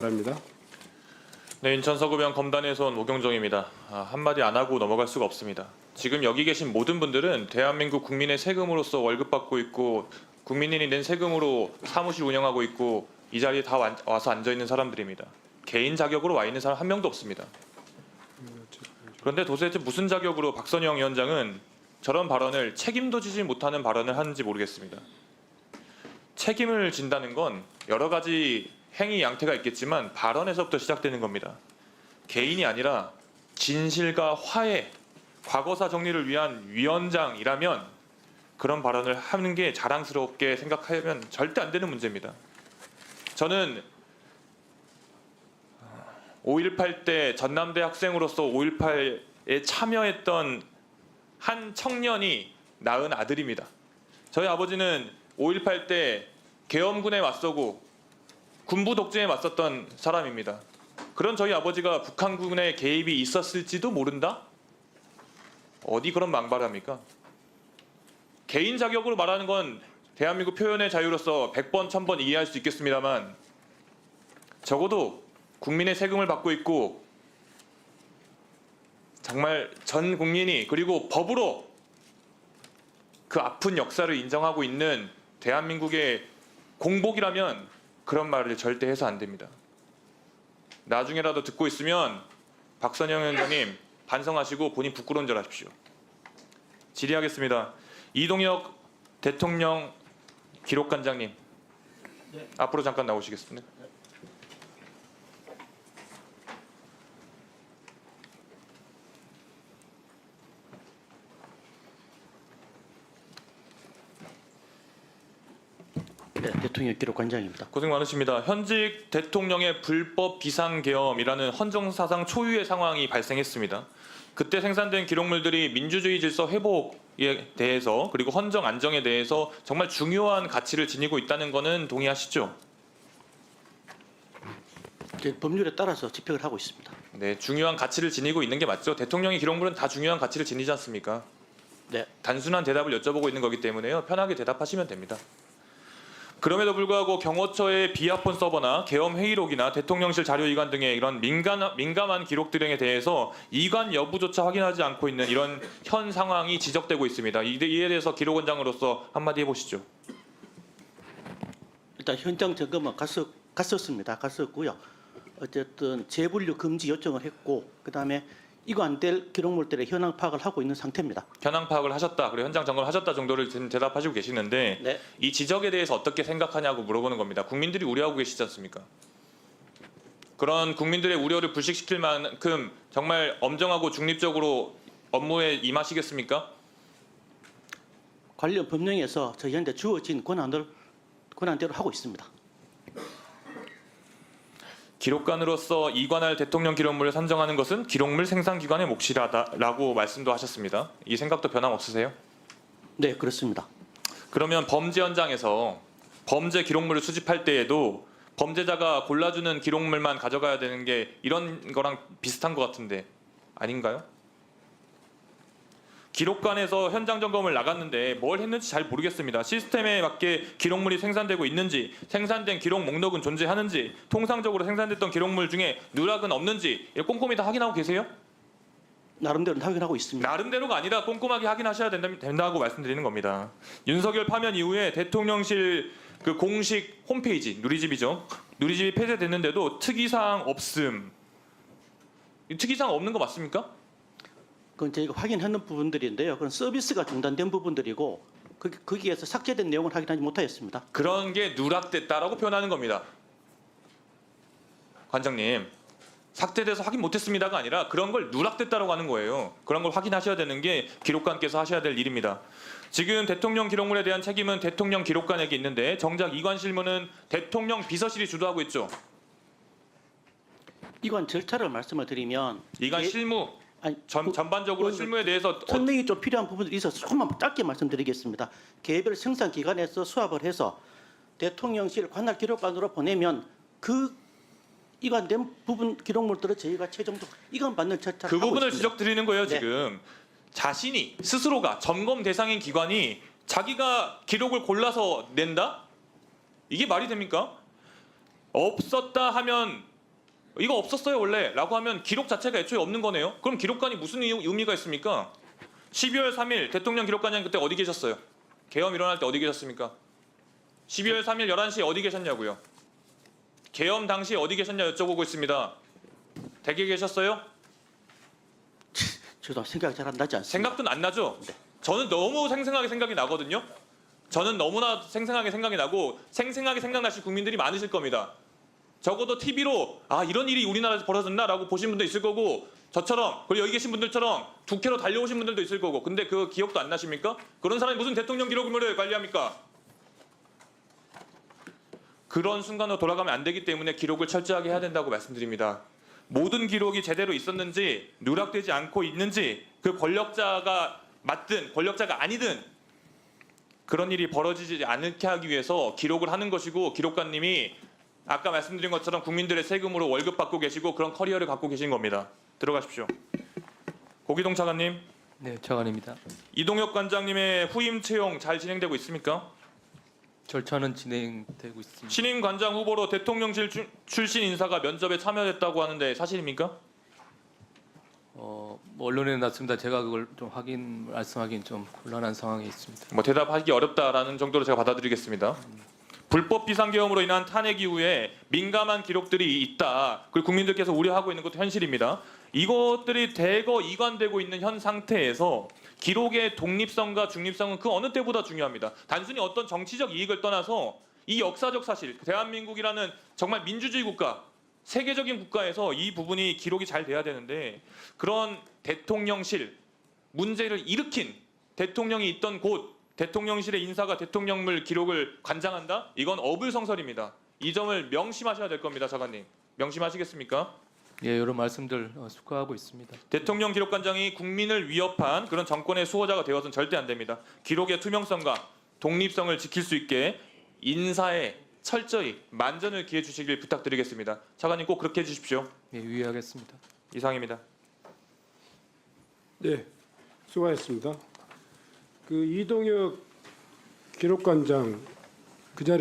바랍니다. 네, 인천 서구병 검단에서 온 오경정입니다. 한마디 안 하고 넘어갈 수가 없습니다. 지금 여기 계신 모든 분들은 대한민국 국민의 세금으로서 월급 받고 있고 국민이 낸 세금으로 사무실 운영하고 있고 이 자리에 다 와서 앉아 있는 사람들입니다. 개인 자격으로 와 있는 사람 한 명도 없습니다. 그런데 도대체 무슨 자격으로 박선영 위원장은 저런 발언을 책임도 지지 못하는 발언을 하는지 모르겠습니다. 책임을 진다는 건 여러 가지 행위 양태가 있겠지만 발언에서부터 시작되는 겁니다. 개인이 아니라 진실과 화해, 과거사 정리를 위한 위원장이라면 그런 발언을 하는 게 자랑스럽게 생각하면 절대 안 되는 문제입니다. 저는 5.18 때 전남대 학생으로서 5.18에 참여했던 한 청년이 낳은 아들입니다. 저희 아버지는 5.18 때 계엄군에 맞서고 군부 독재에 맞섰던 사람입니다. 그런 저희 아버지가 북한군의 개입이 있었을지도 모른다? 어디 그런 망발합니까? 개인 자격으로 말하는 건 대한민국 표현의 자유로서 100번, 1000번 이해할 수 있겠습니다만 적어도 국민의 세금을 받고 있고 정말 전 국민이 그리고 법으로 그 아픈 역사를 인정하고 있는 대한민국의 공복이라면 그런 말을 절대 해서 안 됩니다. 나중에라도 듣고 있으면 박선영 위원장님 반성하시고 본인 부끄러운 줄 아십시오. 질의하겠습니다. 이동혁 대통령 기록관장님, 네. 앞으로 잠깐 나오시겠습니다. 네, 대통령 기록관장입니다. 고생 많으십니다. 현직 대통령의 불법 비상계엄이라는 헌정사상 초유의 상황이 발생했습니다. 그때 생산된 기록물들이 민주주의 질서 회복에 대해서 그리고 헌정 안정에 대해서 정말 중요한 가치를 지니고 있다는 것은 동의하시죠? 법률에 따라서 집행을 하고 있습니다. 네, 중요한 가치를 지니고 있는 게 맞죠. 대통령의 기록물은 다 중요한 가치를 지니지 않습니까? 네. 단순한 대답을 여쭤보고 있는 거기 때문에요. 편하게 대답하시면 됩니다. 그럼에도 불구하고 경호처의 비아폰 서버나 계엄 회의록이나 대통령실 자료 이관 등의 이런 민감한 기록 등에 대해서 이관 여부조차 확인하지 않고 있는 이런 현 상황이 지적되고 있습니다. 이에 대해서 기록원장으로서 한마디 해보시죠. 일단 현장 점검은 갔었고요. 어쨌든 재분류 금지 요청을 했고 그다음에 이관될 기록물들의 현황 파악을 하고 있는 상태입니다. 현황 파악을 하셨다, 그리고 현장 점검을 하셨다 정도를 대답하시고 계시는데 네. 이 지적에 대해서 어떻게 생각하냐고 물어보는 겁니다. 국민들이 우려하고 계시지 않습니까? 그런 국민들의 우려를 불식시킬 만큼 정말 엄정하고 중립적으로 업무에 임하시겠습니까? 관련 법령에서 저희한테 주어진 권한대로 하고 있습니다. 기록관으로서 이관할 대통령 기록물을 산정하는 것은 기록물 생산기관의 몫이라고 말씀도 하셨습니다. 이 생각도 변함없으세요? 네, 그렇습니다. 그러면 범죄 현장에서 범죄 기록물을 수집할 때에도 범죄자가 골라주는 기록물만 가져가야 되는 게 이런 거랑 비슷한 것 같은데 아닌가요? 기록관에서 현장 점검을 나갔는데 뭘 했는지 잘 모르겠습니다. 시스템에 맞게 기록물이 생산되고 있는지, 생산된 기록 목록은 존재하는지, 통상적으로 생산됐던 기록물 중에 누락은 없는지 꼼꼼히 다 확인하고 계세요? 나름대로 확인하고 있습니다. 나름대로가 아니라 꼼꼼하게 확인하셔야 된다고 말씀드리는 겁니다. 윤석열 파면 이후에 대통령실 그 공식 홈페이지, 누리집이죠. 누리집이 폐쇄됐는데도 특이사항 없음. 특이사항 없는 거 맞습니까? 그건 저희가 확인하는 부분들인데요. 그건 서비스가 중단된 부분들이고 거기에서 삭제된 내용을 확인하지 못하였습니다. 그런 게 누락됐다라고 표현하는 겁니다. 관장님, 삭제돼서 확인 못했습니다가 아니라 그런 걸 누락됐다라고 하는 거예요. 그런 걸 확인하셔야 되는 게 기록관께서 하셔야 될 일입니다. 지금 대통령 기록물에 대한 책임은 대통령 기록관에게 있는데 정작 이관 실무는 대통령 비서실이 주도하고 있죠. 이관 절차를 말씀을 드리면 이관 실무, 아니, 전반적으로 실무에 대해서 설명이 좀 필요한 부분들이 있어서 조금만 짧게 말씀드리겠습니다. 개별 생산 기관에서 수합을 해서 대통령실 관할 기록관으로 보내면 그 이관된 부분 기록물들을 저희가 최종적으로 이관받는 절차를 그 하고 부분을 있습니다. 지적드리는 거예요. 네. 지금 자신이 스스로가 점검 대상인 기관이 자기가 기록을 골라서 낸다? 이게 말이 됩니까? 없었다 하면 이거 없었어요 원래 라고 하면 기록 자체가 애초에 없는 거네요. 그럼 기록관이 무슨 의미가 있습니까? 12월 3일 대통령 기록관장 그때 어디 계셨어요? 계엄 일어날 때 어디 계셨습니까? 12월 3일 11시에 어디 계셨냐고요? 계엄 당시 어디 계셨냐 여쭤보고 있습니다. 댁에 계셨어요? 저도 생각이 잘 안 나지 않습니다. 생각도 안 나죠? 저는 너무 생생하게 생각이 나거든요. 저는 너무나 생생하게 생각이 나고 생생하게 생각나실 국민들이 많으실 겁니다. 적어도 TV로 아 이런 일이 우리나라에서 벌어졌나라고 보신 분도 있을 거고 저처럼 그리고 여기 계신 분들처럼 국회로 달려오신 분들도 있을 거고 근데 그 기억도 안 나십니까? 그런 사람이 무슨 대통령 기록물을 관리합니까? 그런 순간으로 돌아가면 안 되기 때문에 기록을 철저하게 해야 된다고 말씀드립니다. 모든 기록이 제대로 있었는지 누락되지 않고 있는지 그 권력자가 맞든 권력자가 아니든 그런 일이 벌어지지 않게 하기 위해서 기록을 하는 것이고 기록관님이 아까 말씀드린 것처럼 국민들의 세금으로 월급 받고 계시고 그런 커리어를 갖고 계신 겁니다. 들어가십시오. 고기동 차관님. 네, 차관입니다. 이동혁 관장님의 후임 채용 잘 진행되고 있습니까? 절차는 진행되고 있습니다. 신임 관장 후보로 대통령실 출신 인사가 면접에 참여했다고 하는데 사실입니까? 뭐 언론에 났습니다. 제가 그걸 좀 말씀하기는 좀 곤란한 상황에 있습니다. 뭐 대답하기 어렵다라는 정도로 제가 받아들이겠습니다. 불법 비상계엄으로 인한 탄핵 이후에 민감한 기록들이 있다. 그리고 국민들께서 우려하고 있는 것도 현실입니다. 이것들이 대거 이관되고 있는 현 상태에서 기록의 독립성과 중립성은 그 어느 때보다 중요합니다. 단순히 어떤 정치적 이익을 떠나서 이 역사적 사실, 대한민국이라는 정말 민주주의 국가, 세계적인 국가에서 이 부분이 기록이 잘 돼야 되는데 그런 대통령실 문제를 일으킨 대통령이 있던 곳 대통령실의 인사가 대통령물 기록을 관장한다? 이건 어불성설입니다. 이 점을 명심하셔야 될 겁니다, 차관님. 명심하시겠습니까? 예, 여러 말씀들 숙고하고 있습니다. 대통령 기록관장이 국민을 위협한 그런 정권의 수호자가 되어서는 절대 안 됩니다. 기록의 투명성과 독립성을 지킬 수 있게 인사에 철저히 만전을 기해 주시길 부탁드리겠습니다. 차관님 꼭 그렇게 해주십시오. 예, 유의하겠습니다. 이상입니다. 네, 수고하셨습니다. 그 이동혁 기록관장